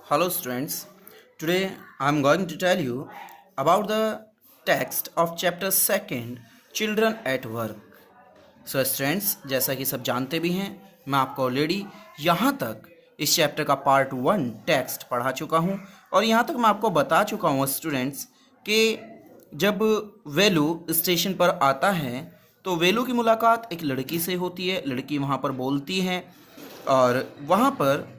Hello, students. Today I am going to tell you about the text of chapter 2 Children at Work. So, students, जैसा कि सब जानते भी हैं, मैं आपको ऑलरेडी यहाँ तक इस चैप्टर का पार्ट 1 टेक्स्ट पढ़ा चुका हूँ और यहाँ तक मैं आपको बता चुका हूँ स्टूडेंट्स कि जब वेलू स्टेशन पर आता है तो वेलू की मुलाकात एक लड़की से होती है। लड़की वहाँ पर बोलती है और वहाँ पर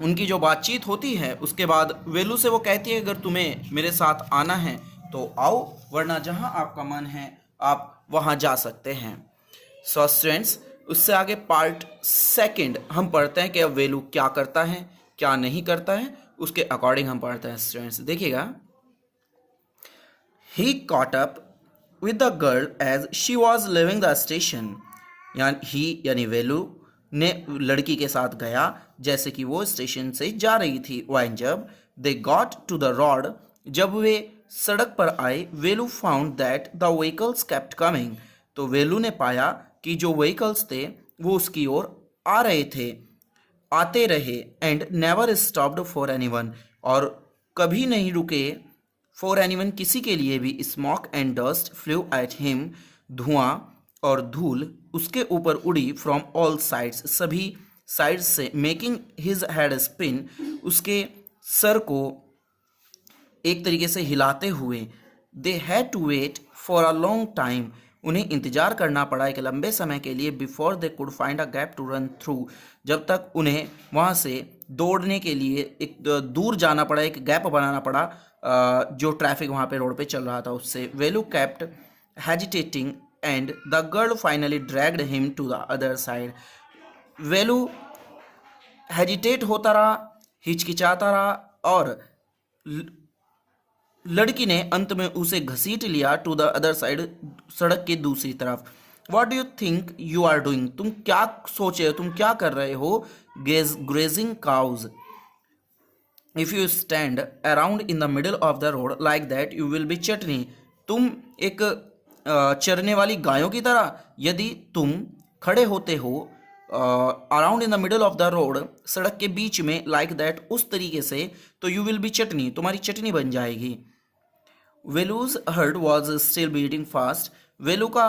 उनकी जो बातचीत होती है उसके बाद वेलू से वो कहती है अगर तुम्हें मेरे साथ आना है तो आओ, वरना जहां आपका मन है आप वहां जा सकते हैं। सो स्टूडेंट्स, उससे आगे पार्ट 2 हम पढ़ते हैं कि अब वेलू क्या करता है क्या नहीं करता है, उसके अकॉर्डिंग हम पढ़ते हैं। स्टूडेंट्स देखिएगा, he caught up with the girl as she was leaving the station. यानी वेलू ने लड़की के साथ गया जैसे कि वो स्टेशन से जा रही थी। व्हेन जब they got to the road, जब वे सड़क पर आए, Velu found that the vehicles kept coming. तो वेलू ने पाया कि जो व्हीकल्स थे वो उसकी ओर आ रहे थे, आते रहे। And never stopped for anyone, और कभी नहीं रुके फॉर एनीवन, किसी के लिए भी। Smoke and dust flew at him, धुआं और धूल उसके ऊपर उड़ी। फ्रॉम ऑल साइड्स, सभी साइड्स से। मेकिंग हिज हेड स्पिन, उसके सर को एक तरीके से हिलाते हुए। They had to wait for a long time, उन्हें इंतजार करना पड़ा एक लंबे समय के लिए। Before they could find a gap to run through, जब तक उन्हें वहाँ से दौड़ने के लिए एक दूर जाना पड़ा, एक गैप बनाना पड़ा जो ट्रैफिक वहाँ पे रोड पे चल रहा था उससे। Velu kept hesitating and the girl finally dragged him to the other side. Velu hesitate होता रहा, हिचकिचाता रहा, और लड़की ने अंत में उसे घसीट लिया टू द अदर साइड, सड़क के दूसरी तरफ। What do you think you are doing, तुम क्या सोचे हो, तुम क्या कर रहे हो। Grazing cows, if you stand around in the middle of the road like that you will be chutney, तुम एक चरने वाली गायों की तरह यदि तुम खड़े होते हो around in the middle of the road, सड़क के बीच में, लाइक दैट उस तरीके से, तो यू विल बी चटनी, तुम्हारी चटनी बन जाएगी। Velu's heart was still beating fast, Velu का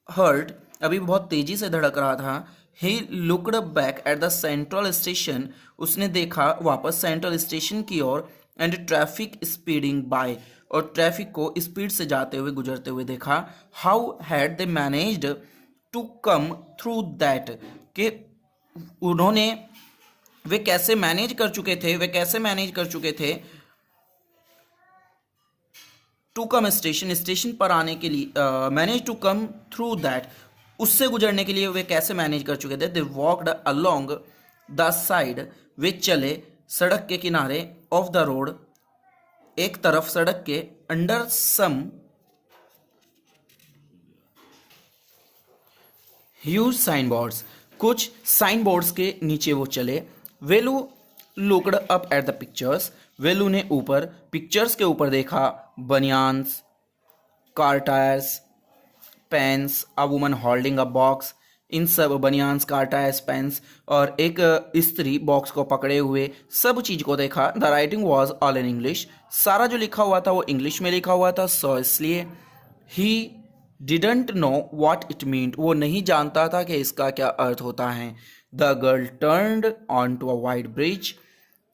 हर्ट अभी बहुत तेजी से धड़क रहा था। He looked back at the central station, उसने देखा वापस सेंट्रल स्टेशन की ओर। एंड ट्रैफिक स्पीडिंग बाय, और ट्रैफिक को स्पीड से जाते हुए गुजरते हुए देखा। How had they managed to come through that, कि उन्होंने, वे कैसे मैनेज कर चुके थे, वे कैसे मैनेज कर चुके थे टू कम स्टेशन, स्टेशन पर आने के लिए, manage to come through that, उससे गुजरने के लिए वे कैसे मैनेज कर चुके थे। दे वॉकड अलोंग द साइड, वे चले सड़क के किनारे। ऑफ द रोड, एक तरफ सड़क के। Under some huge sign boards, कुछ साइन बोर्ड्स के नीचे वो चले। Velu looked up at the pictures, Velu ने ऊपर पिक्चर्स के ऊपर देखा। Banians, car tyres, pens, a woman holding a box, इन सब बनियान्स, कार टायर्स, पेन्स और एक स्त्री बॉक्स को पकड़े हुए, सब चीज को देखा। The writing was all in English, सारा जो लिखा हुआ था वो इंग्लिश में लिखा हुआ था। सो इसलिए he didn't know what it mean, वो नहीं जानता था कि इसका क्या अर्थ होता है। The girl turned on to a wide bridge,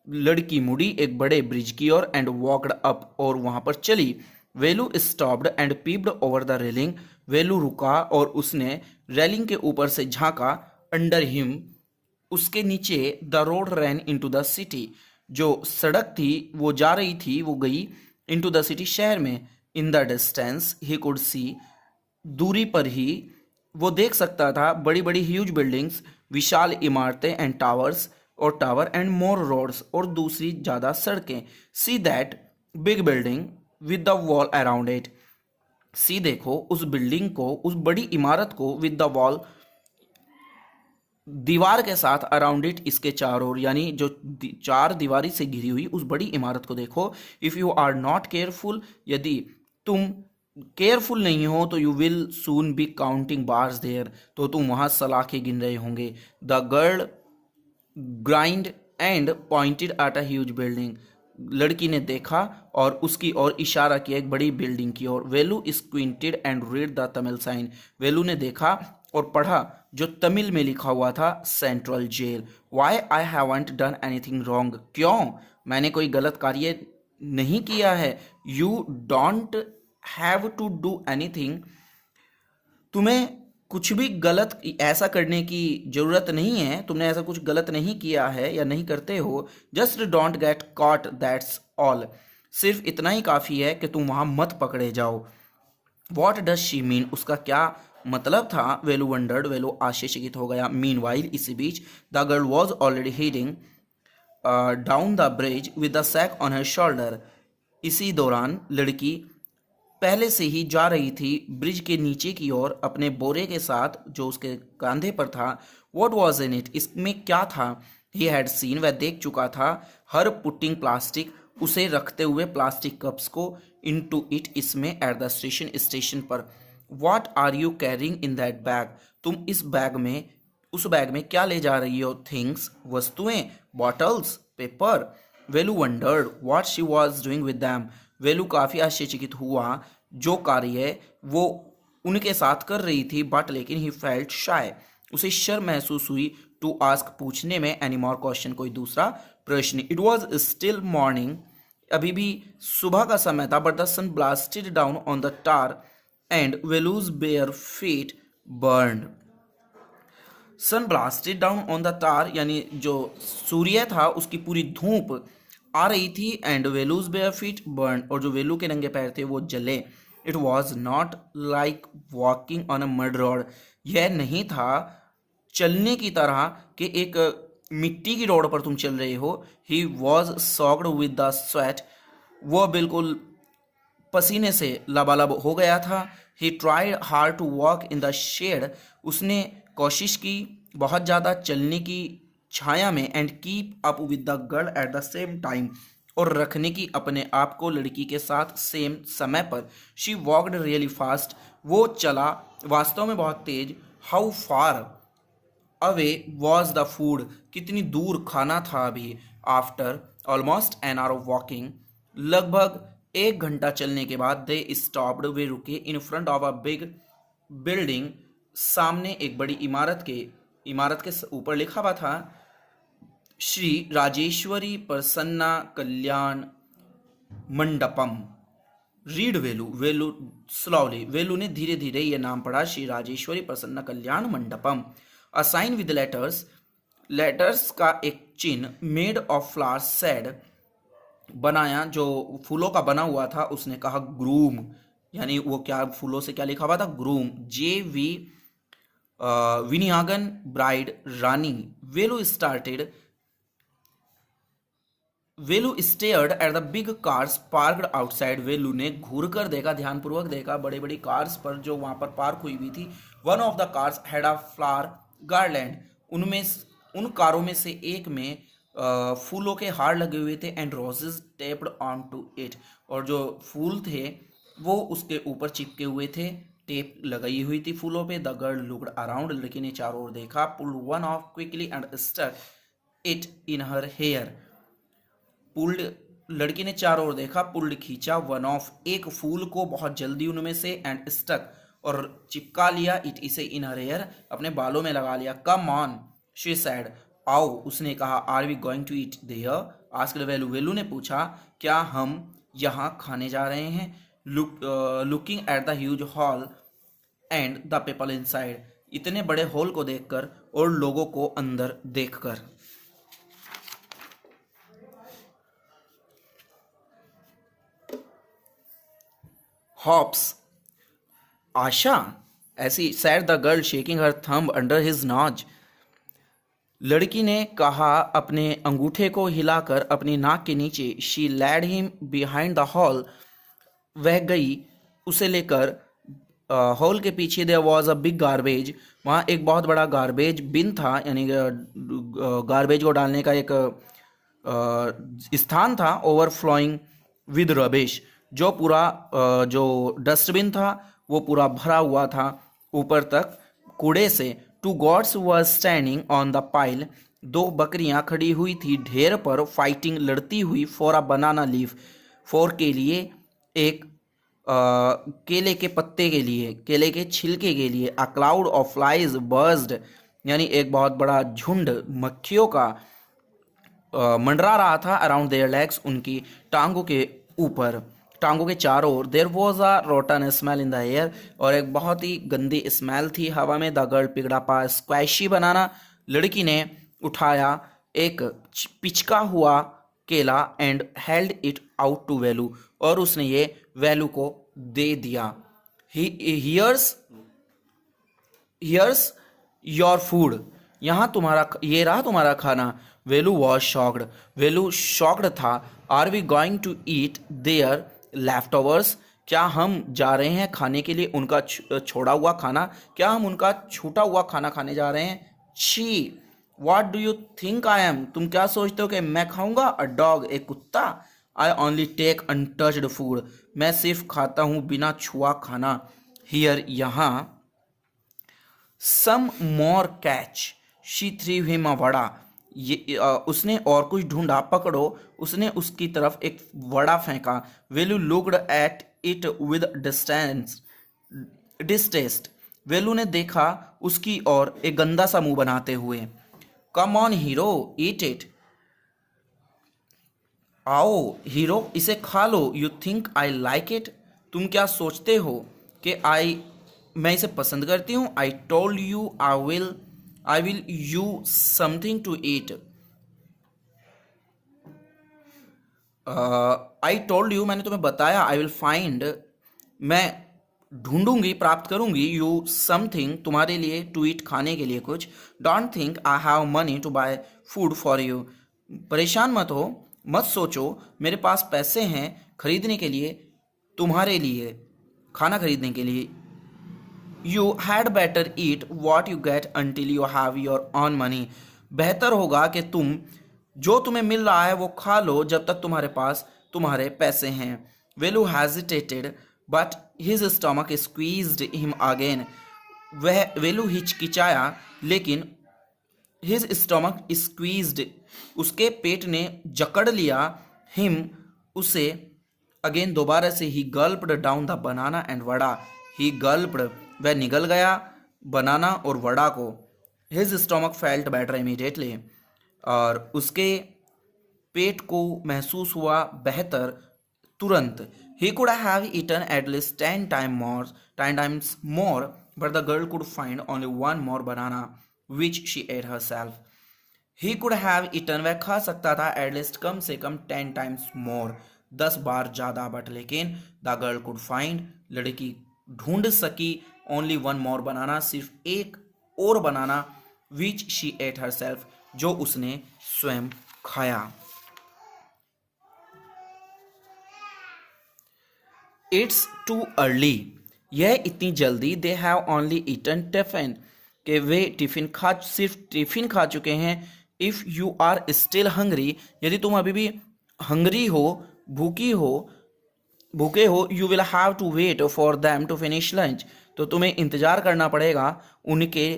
लड़की मुड़ी एक बड़े ब्रिज की ओर। एंड वॉकड अप, और वहां पर चली। Velu stopped and peeped over the railing, Velu रुका और उसने रेलिंग के ऊपर से झांका। अंडर हिम, उसके नीचे। The road ran into the city, जो सड़क थी वो जा रही थी, वो गई इनटू द सिटी, शहर में। In the distance he could see, दूरी पर ही वो देख सकता था बड़ी बड़ी ह्यूज बिल्डिंग्स, विशाल इमारतें। एंड टावर्स, और टावर। एंड मोर रोड्स, और दूसरी ज़्यादा सड़कें। See that big building with the wall around it, see देखो उस बिल्डिंग को, उस बड़ी इमारत को। विद द वॉल, दीवार के साथ। अराउंड इट, इसके चारों ओर, यानी जो चार दीवारी से घिरी हुई उस बड़ी इमारत को देखो। If you are not careful, यदि तुम केयरफुल नहीं हो तो you will soon be counting bars there, तो तुम वहां सलाखें गिन रहे होंगे। The girl grinned and pointed at a huge building. लड़की ने देखा और उसकी ओर इशारा किया एक बड़ी बिल्डिंग की ओर। Velu squinted and read the Tamil sign. Velu ने देखा और पढ़ा जो तमिल में लिखा हुआ था central jail. Why I haven't done anything wrong. क्यों, मैंने कोई गलत कार्य नहीं किया है। You don't have to do anything. तुम्हें कुछ भी गलत ऐसा करने की जरूरत नहीं है, तुमने ऐसा कुछ गलत नहीं किया है या नहीं करते हो। Just don't get caught, that's all. सिर्फ इतना ही काफ़ी है कि तुम वहाँ मत पकड़े जाओ। वॉट डज शी मीन, उसका क्या मतलब था। वेलू वंडर्ड, वेलू आश्चर्यचकित हो गया। मीन वाइल, इसी बीच, the girl was already heading down the bridge with the sack on her shoulder. इसी दौरान लड़की पहले से ही जा रही थी ब्रिज के नीचे की ओर अपने बोरे के साथ जो उसके कंधे पर था। वॉट वॉज इन इट, इसमें क्या था। ही हैड सीन, वह देख चुका था। हर पुटिंग प्लास्टिक, उसे रखते हुए प्लास्टिक कप्स को, इनटू इट, इसमें, एट द स्टेशन, स्टेशन पर। What are you carrying in that bag, तुम इस बैग में, उस बैग में क्या ले जा रही हो। थिंग्स, वस्तुएं, bottles, paper. Velu wondered what she was doing with them. Velu काफ़ी आश्चर्यचकित हुआ जो कार्य वो उनके साथ कर रही थी। बट लेकिन ही फेल्ट शाय, उसे शर्म महसूस हुई। टू आस्क, पूछने में, एनी मोर क्वेश्चन, कोई दूसरा प्रश्न। इट वॉज स्टिल मॉर्निंग, अभी भी सुबह का समय था। But the sun blasted down on the tar and Velu's bare feet burned. Sun blasted down on the tar, यानी जो सूर्य था उसकी पूरी धूप आ रही थी। And Velu's bare feet burn, और जो वेलू के नंगे पैर थे वो जले। It was not like walking on a mud road, यह नहीं था चलने की तरह कि एक मिट्टी की रोड पर तुम चल रहे हो। He was soaked with the sweat, वह बिल्कुल पसीने से लबालब हो गया था। He tried hard to walk in the shade, उसने कोशिश की बहुत ज़्यादा चलने की छाया में। And keep up with the girl at the same time, और रखने की अपने आप को लड़की के साथ सेम समय पर। शी वॉकड रियली फास्ट, वो चला वास्तव में बहुत तेज। How far away was the food, कितनी दूर खाना था अभी। After almost an hour of walking, लगभग 1 घंटा चलने के बाद, दे स्टॉप्ड, वे रुके। In front of a big building, सामने एक बड़ी इमारत के ऊपर लिखा हुआ था श्री राजेश्वरी प्रसन्ना कल्याण मंडपम। रीड वेलू, वेलू स्लोली, वेलू ने धीरे धीरे ये नाम पढ़ा, Shri Rajeshwari Prasanna Kalyana Mandapam. A sign with letters, letters का एक चिन्ह, मेड ऑफ फ्लावर्स सेड, बनाया जो फूलों का बना हुआ था। उसने कहा ग्रूम, यानी वो क्या फूलों से क्या लिखा हुआ था, groom. J V Vinayagan bride Rani. Velu started, Velu stared at the big cars parked outside. Velu ने घूर कर देखा, ध्यानपूर्वक देखा बड़ी बड़ी कार्स पर जो वहां पर पार्क हुई हुई थी। One of the cars had a flower garland, उनमें उन कारों में से एक में फूलों के हार लगे हुए थे। And roses taped on to it, और जो फूल थे वो उसके ऊपर चिपके हुए थे, टेप लगाई हुई थी फूलों पे। द गर्ल लुक्ड अराउंड, लड़की ने चारों ओर देखा। Pulled one off quickly and stuck it in her hair, pulled, लड़की ने चारों ओर देखा, पुल्ड खींचा, वन ऑफ, एक फूल को बहुत जल्दी उनमें से, एंड स्टक, और चिपका लिया, इट, इसे, इन हर हेयर, अपने बालों में लगा लिया। कम ऑन, शी सेड, आओ, उसने कहा। Are we going to eat there, asked Velu, Velu ने पूछा क्या हम यहाँ खाने जा रहे हैं। Looking at the huge hall and the people inside, इतने बड़े हॉल को देखकर और लोगों को अंदर देखकर। हॉप्स, आशा, ऐसी, said the girl shaking her thumb under his nose, लड़की ने कहा अपने अंगूठे को हिलाकर अपनी नाक के नीचे। She led him behind the hall, वह गई उसे लेकर हॉल के पीछे। There was a big garbage, वहाँ एक बहुत बड़ा गार्बेज बिन था, यानी गार्बेज को डालने का एक स्थान था। ओवरफ्लोइंग विद रबिश, जो पूरा जो डस्टबिन था वो पूरा भरा हुआ था ऊपर तक कूड़े से। Two goats were standing on the pile, दो बकरियां खड़ी हुई थी ढेर पर, फाइटिंग लड़ती हुई, for a banana leaf, for के लिए, एक केले के पत्ते के लिए, केले के छिलके के लिए। अ क्लाउड ऑफ फ्लाइज बर्स्ड, यानी एक बहुत बड़ा झुंड मक्खियों का मंडरा रहा था, अराउंड देयर लेग्स, उनकी टांगों के ऊपर, टांगों के चारों ओर। There was a rotten smell in the air, और एक बहुत ही गंदी स्मेल थी हवा में। The girl picked up a squashy banana, लड़की ने उठाया एक पिचका हुआ केला, and held it out to Velu, और उसने ये वेलू को दे दिया। हियर्स हियर्स योर फूड, यहाँ तुम्हारा, ये रहा तुम्हारा खाना। Velu was shocked, Velu shocked था। Are we going to eat their leftovers, क्या हम जा रहे हैं खाने के लिए उनका छोड़ा हुआ खाना, क्या हम उनका छूटा हुआ खाना खाने जा रहे हैं। छी, what do you think I am, तुम क्या सोचते हो कि मैं खाऊंगा। अ डॉग, एक कुत्ता। I only take untouched food, मैं सिर्फ खाता हूँ बिना छुआ खाना। हियर, यहाँ। Some more catch, she threw him a vada, ये उसने और कुछ ढूंढा, पकड़ो, उसने उसकी तरफ एक वड़ा फेंका। Velu looked at it with disgust, Velu ने देखा उसकी ओर एक गंदा सा मुंह बनाते हुए। Come on hero, eat it, आओ हीरो, इसे खा लो। You think I like it, तुम क्या सोचते हो कि मैं इसे पसंद करती हूँ। I told you I will you something to eat, I told you, मैंने तुम्हें बताया। आई विल फाइंड, मैं ढूंढूंगी, प्राप्त करूंगी। यू समथिंग, तुम्हारे लिए, टू ईट, खाने के लिए कुछ। Don't think I have money to buy food for you, परेशान मत हो, मत सोचो मेरे पास पैसे हैं खरीदने के लिए, तुम्हारे लिए, खाना खरीदने के लिए। You had better eat what you get until you have your on money, बेहतर होगा कि तुम जो तुम्हें मिल रहा है वो खा लो जब तक तुम्हारे पास तुम्हारे पैसे हैं। Velu hesitated but his stomach squeezed him again, वह वेलू हिचकिचाया लेकिन हिज स्टमक स्क्वीज्ड, उसके पेट ने जकड़ लिया, हिम, उसे, अगेन, दोबारा से। He gulped down the banana and vada, he gulped, वह निगल गया बनाना और वड़ा को। His stomach felt better immediately, और उसके पेट को महसूस हुआ बेहतर तुरंत। He could have eaten at least 10 times more, but the girl could find only one more banana, which she ate herself. He could have eaten, वह खा सकता था, एटलीस्ट, कम से कम, 10 times more, 10 बार ज़्यादा, बट लेकिन, द गर्ल कुड फाइंड, लड़की ढूंढ सकी, ओनली वन मोर बनाना, सिर्फ एक और banana, which she ate herself, जो उसने स्वयं खाया। इट्स टू अर्ली, यह इतनी जल्दी। They have only eaten tiffin, कि वे सिर्फ टिफिन खा चुके हैं। If you are still hungry, यदि तुम अभी भी हंग्री हो, भूखे हो, you will have to wait for them to finish lunch, तो तुम्हें इंतज़ार करना पड़ेगा उनके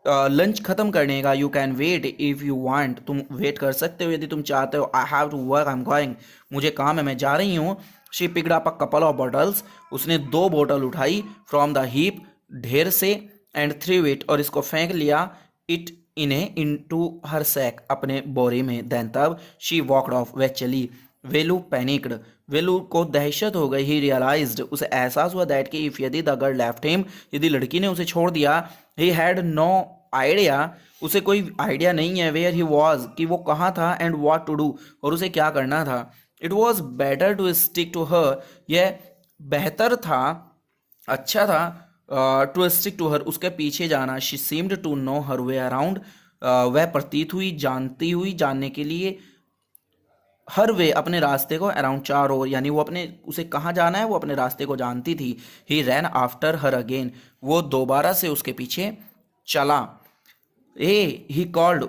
लंच ख़त्म करने का। You can wait if you want, तुम वेट कर सकते हो यदि तुम चाहते हो। I have to work, I am going, मुझे काम है, मैं जा रही हूँ। She picked up a couple of bottles, उसने 2 बोतल उठाई, फ्रॉम द हीप, ढेर से, एंड थ्रू इट, और इसको फेंक लिया, इट, इन्हें, इनटू हर सैक, अपने बोरे में। देन, तब, शी वॉकड ऑफ, वह चली। वेलू पैनिक्ड, वेलू को दहशत हो गई। ही रियलाइज्ड, उसे एहसास हुआ दैट कि इफ, यदि द गर्ल लेफ्ट हिम, यदि लड़की ने उसे छोड़ दिया, ही हैड नो आइडिया, उसे कोई आइडिया नहीं है, वेयर ही वॉज, कि वो कहाँ था, एंड वॉट टू डू, और उसे क्या करना था। It was better to stick to her, यह बेहतर था, अच्छा था, टू स्टिक टू हर, उसके पीछे जाना। She seemed to know her way around, वह प्रतीत हुई, जानती हुई, जानने के लिए, हर वे, अपने रास्ते को, अराउंड, चार ओर, यानी वो अपने, उसे कहाँ जाना है वो अपने रास्ते को जानती थी। ही रैन आफ्टर हर अगेन, वो दोबारा से उसके पीछे चला। ए, ही कॉल्ड,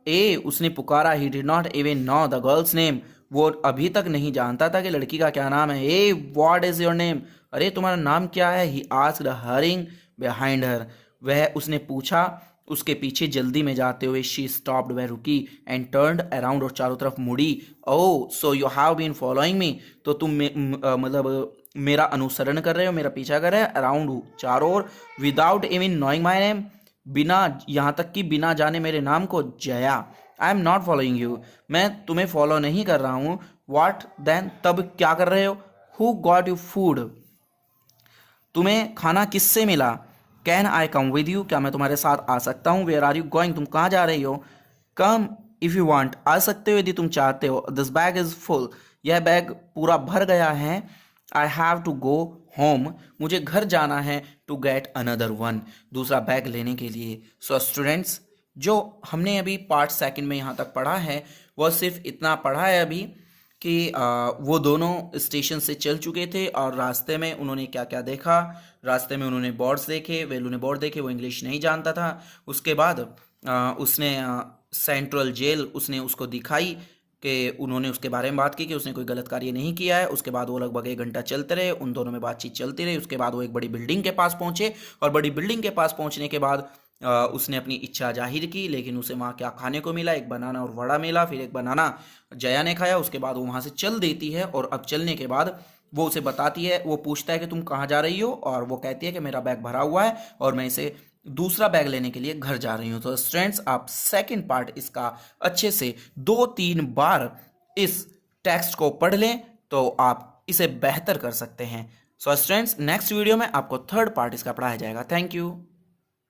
ए, उसने पुकारा। He did not even know the girls name, वो अभी तक नहीं जानता था कि लड़की का क्या नाम है। ए, व्हाट इज योर नेम, अरे तुम्हारा नाम क्या है। He asked, hurrying behind her, वह, उसने पूछा उसके पीछे जल्दी में जाते हुए शी स्टॉप्ड, वह रुकी, एंड टर्न्ड अराउंड, और चारों तरफ मुड़ी। Oh so you have been following me, तो तुम मतलब मेरा अनुसरण कर रहे हो, मेरा पीछा कर रहे हो। अराउंड हूँ, चारों ओर। Without even knowing my name, बिना, यहाँ तक कि बिना जाने मेरे नाम को। Jaya, I am not following you, मैं तुम्हें फॉलो नहीं कर रहा हूँ। व्हाट देन, तब क्या कर रहे हो। हु गॉट यू फूड, तुम्हें खाना किससे मिला। Can I come with you, क्या मैं तुम्हारे साथ आ सकता हूँ। वेयर आर यू गोइंग, तुम कहाँ जा रही हो। कम इफ यू वांट, आ सकते हो यदि तुम चाहते हो। दिस बैग इज फुल, यह बैग पूरा भर गया है। I have to go home, मुझे घर जाना है। टू गेट अनदर वन, दूसरा बैग लेने के लिए। सो स्टूडेंट्स, जो हमने अभी पार्ट सेकंड में यहाँ तक पढ़ा है वह सिर्फ इतना पढ़ा है अभी कि वो दोनों स्टेशन से चल चुके थे और रास्ते में उन्होंने क्या क्या देखा। रास्ते में उन्होंने बोर्ड्स देखे, वेलू ने बोर्ड देखे, वो इंग्लिश नहीं जानता था। उसके बाद उसने सेंट्रल जेल उसने उसको दिखाई कि उन्होंने उसके बारे में बात की कि उसने कोई गलत कार्य नहीं किया है। उसके बाद वो लगभग 1 घंटा चलते रहे, उन दोनों में बातचीत चलती रही। उसके बाद वो एक बड़ी बिल्डिंग के पास पहुंचे और बड़ी बिल्डिंग के पास पहुंचने के बाद उसने अपनी इच्छा जाहिर की, लेकिन उसे वहाँ क्या खाने को मिला, एक बनाना और वड़ा मिला। फिर एक बनाना जया ने खाया, उसके बाद वो वहाँ से चल देती है। और अब चलने के बाद वो उसे बताती है, वो पूछता है कि तुम कहाँ जा रही हो, और वो कहती है कि मेरा बैग भरा हुआ है और मैं इसे दूसरा बैग लेने के लिए घर जा रही हूँ। तो स्टूडेंट्स, आप सेकंड पार्ट इसका अच्छे से 2-3 बार इस टेक्स्ट को पढ़ लें तो आप इसे बेहतर कर सकते हैं। सो स्टूडेंट्स, नेक्स्ट वीडियो में आपको थर्ड पार्ट इसका पढ़ाया जाएगा। Thank you.